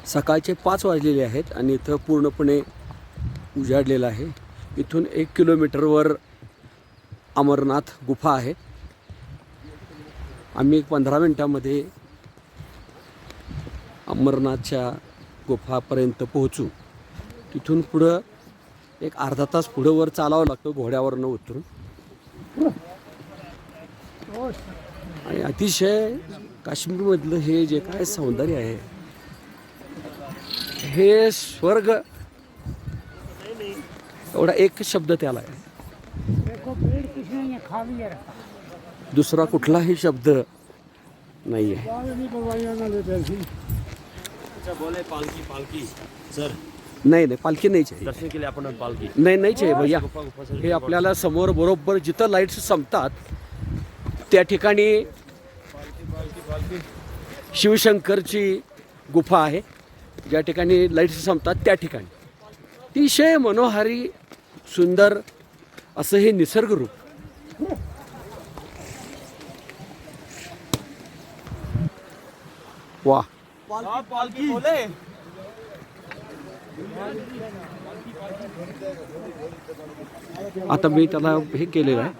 सकाळचे 5 वाजलेले आहेत आणि इथं पूर्णपणे उजाडलेलं आहे। इथून 1 किलोमीटरवर अमरनाथ गुफा आहे। आम्ही 15 मिनिटांमध्ये अमरनाथच्या गुफापर्यंत पोहोचू। तिथून पुढं एक अर्धा तास पुढं वर चालावं लागतं घोड्यावरनं उतरून। आणि अतिशय काश्मीरमधलं हे जे काय सौंदर्य आहे हे स्वर्ग, एवढा एक शब्द त्याला आहे, दुसरा कुठलाही शब्द नाही आहे। बोले पालकी पालकी सर, नाही पालखी नाही चाहिए दर्शन के लिए आपण पालकी नाही चाहिए भैया। हे आपल्याला समोर बरोबर जिथं लाईट्स संपतात त्या ठिकाणी शिवशंकरची गुफा आहे। ज्या ठिकाणी लाईट्स संपतात त्या ठिकाणी अतिशय मनोहारी सुंदर असं हे निसर्गरूप। वाह, पालकी बोले आता मी त्याला हे केलेलं आहे,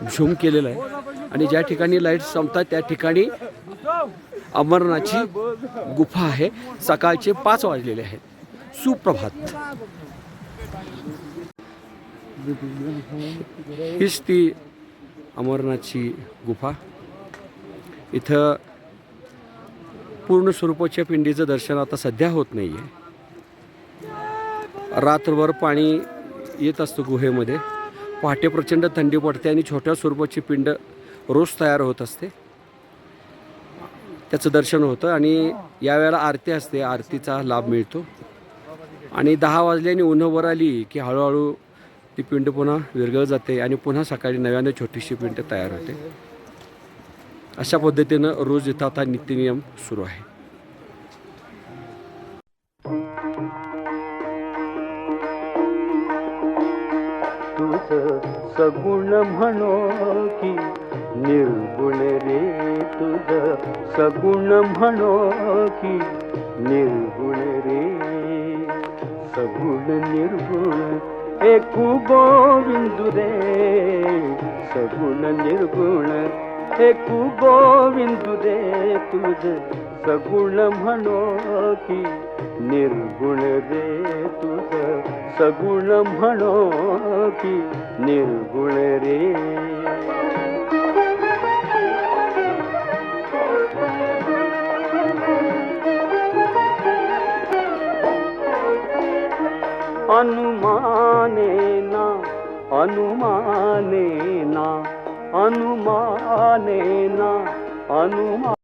झूम केलेलं आहे आणि ज्या ठिकाणी लाईट संपतात त्या ठिकाणी अमरनाथची गुफा आहे। सकाळचे 5 वाजलेले आहेत। सुप्रभात। हीच ती अमरनाथची गुफा। इथं पूर्ण स्वरूपाच्या पिंडीचं दर्शन आता सध्या होत नाही आहे। रात्रभर पाणी येत असतं गुहेमध्ये। पहाटे प्रचंड थंडी पडते आणि छोट्या स्वरूपाची पिंड रोज तयार होत असते, त्याचं दर्शन होतं। आणि यावेळेला आरती असते, आरतीचा लाभ मिळतो। आणि 10 वाजल्याने ऊन्ह वर आली की हळूहळू ती पिंड पुन्हा विरघळ जाते आणि पुन्हा सकाळी नव्याने छोटीशी पिंड तयार होते। अशा पद्धतीनं रोज इथं आता नित्यनियम सुरू आहे। तुझ सगुण म्हणो की निर्गुण रे, तुझ सगुण म्हणो की निर्गुण रे। सगुण निर्गुण एकू गोविंद रे, सगुण निर्गुण एकू गोविंद रे। तुझ सगुण म्हणो की निर्गुण रे, तुझ सगुण म्हणो की निर्गुण रे। अनुमाने ना अनुमाने ना अनुमाने ना अनुमान